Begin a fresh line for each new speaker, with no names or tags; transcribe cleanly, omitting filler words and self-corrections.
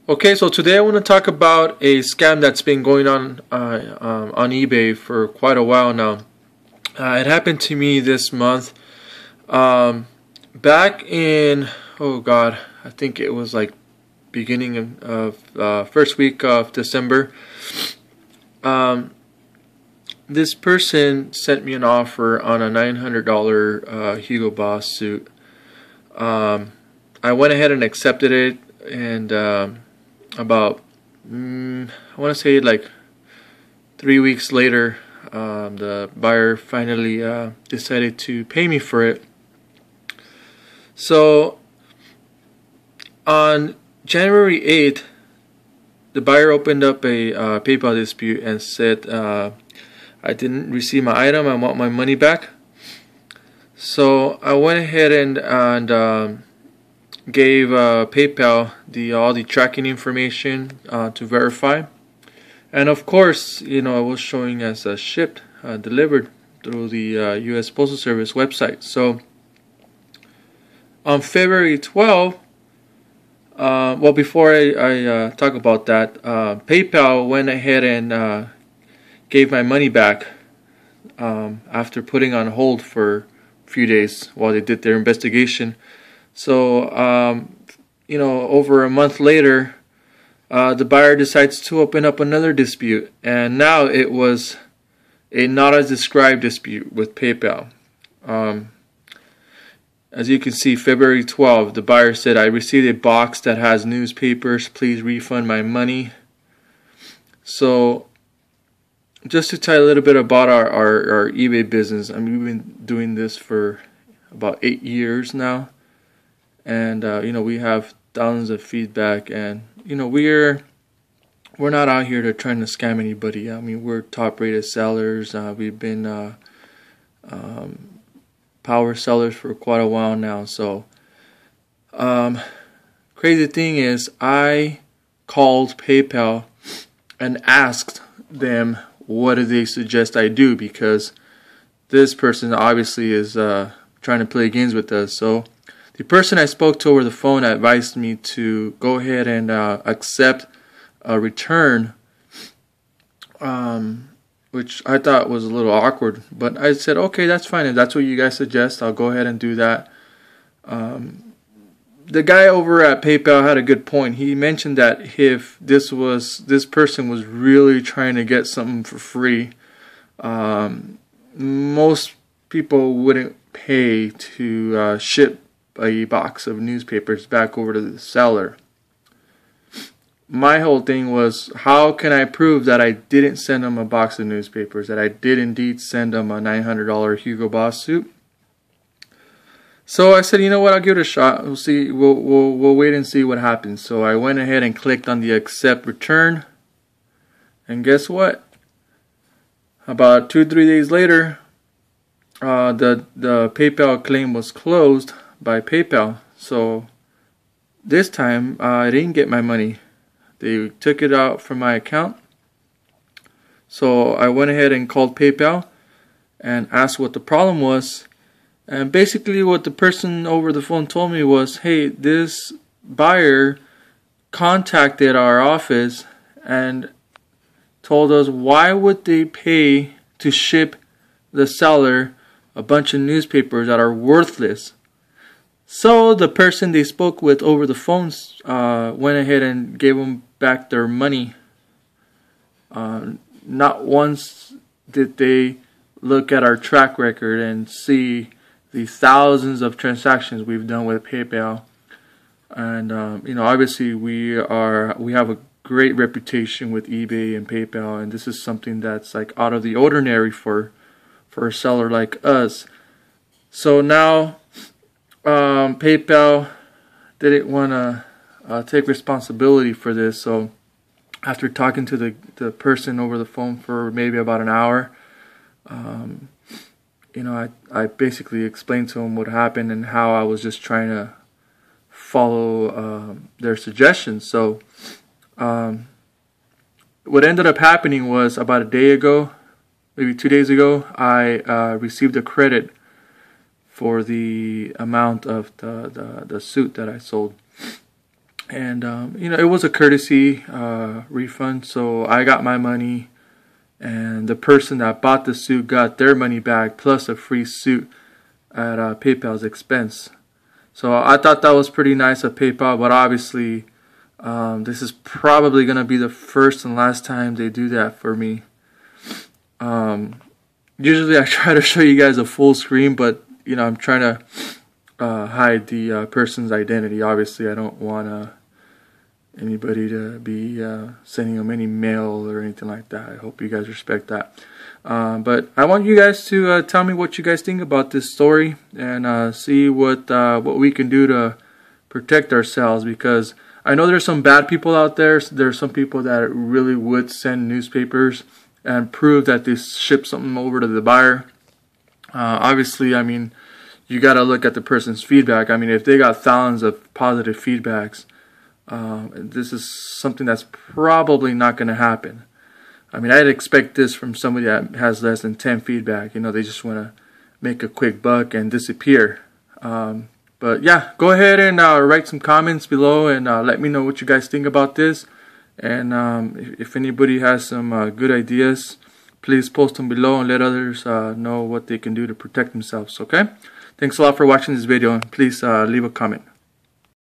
Okay, so today I want to talk about a scam that's been going on eBay for quite a while now. It happened to me this month. Back in, oh God, I think it was like beginning of first week of December. This person sent me an offer on a $900 Hugo Boss suit. I went ahead and accepted it, and about I want to say like 3 weeks later, the buyer finally decided to pay me for it. So on January 8th, the buyer opened up a PayPal dispute and said, I didn't receive my item, I want my money back. So I went ahead and gave PayPal all the tracking information to verify, and of course, it was showing as shipped, delivered through the U.S. Postal Service website. So on February 12th, well, before I talk about that, PayPal went ahead and gave my money back after putting on hold for a few days while they did their investigation. So, over a month later, the buyer decides to open up another dispute, and now it was a not as described dispute with PayPal. As you can see, February 12th, the buyer said, I received a box that has newspapers, please refund my money. So, just to tell you a little bit about our eBay business, we've been doing this for about 8 years now. And we have thousands of feedback, and we're not out here to trying to scam anybody. We're top rated sellers. We've been power sellers for quite a while now. So crazy thing is, I called PayPal and asked them what do they suggest I do, because this person obviously is trying to play games with us. So the person I spoke to over the phone advised me to go ahead and accept a return, which I thought was a little awkward. But I said, okay, that's fine. If that's what you guys suggest, I'll go ahead and do that. The guy over at PayPal had a good point. He mentioned that if this person was really trying to get something for free, most people wouldn't pay to ship a box of newspapers back over to the seller. My whole thing was, how can I prove that I didn't send them a box of newspapers, that I did indeed send them a $900 Hugo Boss suit? So I said, you know what, I'll give it a shot. We'll see. We'll wait and see what happens. So I went ahead and clicked on the accept return, and guess what? About 2-3 days later, the PayPal claim was closed by PayPal. So this time I didn't get my money. They took it out from my account. So I went ahead and called PayPal and asked what the problem was. And basically what the person over the phone told me was, hey, this buyer contacted our office and told us, why would they pay to ship the seller a bunch of newspapers that are worthless? So the person they spoke with over the phones went ahead and gave them back their money. Not once did they look at our track record and see the thousands of transactions we've done with PayPal. And obviously we have a great reputation with eBay and PayPal, and this is something that's like out of the ordinary for a seller like us. So now PayPal didn't want to take responsibility for this. So after talking to the person over the phone for maybe about an hour, I basically explained to him what happened and how I was just trying to follow their suggestions. So what ended up happening was, about a day ago, maybe 2 days ago, I received a credit for the amount of the suit that I sold. And it was a courtesy refund, so I got my money, and the person that bought the suit got their money back plus a free suit at PayPal's expense. So I thought that was pretty nice of PayPal, but obviously this is probably going to be the first and last time they do that for me. Usually I try to show you guys a full screen, but I'm trying to hide the person's identity. Obviously I don't want anybody to be sending them any mail or anything like that. I hope you guys respect that. But I want you guys to tell me what you guys think about this story, and see what we can do to protect ourselves, because I know there's some bad people out there. There's some people that really would send newspapers and prove that they shipped something over to the buyer. Obviously, I mean, you got to look at the person's feedback. I mean, if they got thousands of positive feedbacks, this is something that's probably not going to happen. I mean, I'd expect this from somebody that has less than 10 feedback. They just want to make a quick buck and disappear. But yeah, go ahead and write some comments below, and let me know what you guys think about this. And if anybody has some good ideas, please post them below and let others know what they can do to protect themselves, okay? Thanks a lot for watching this video, and please leave a comment.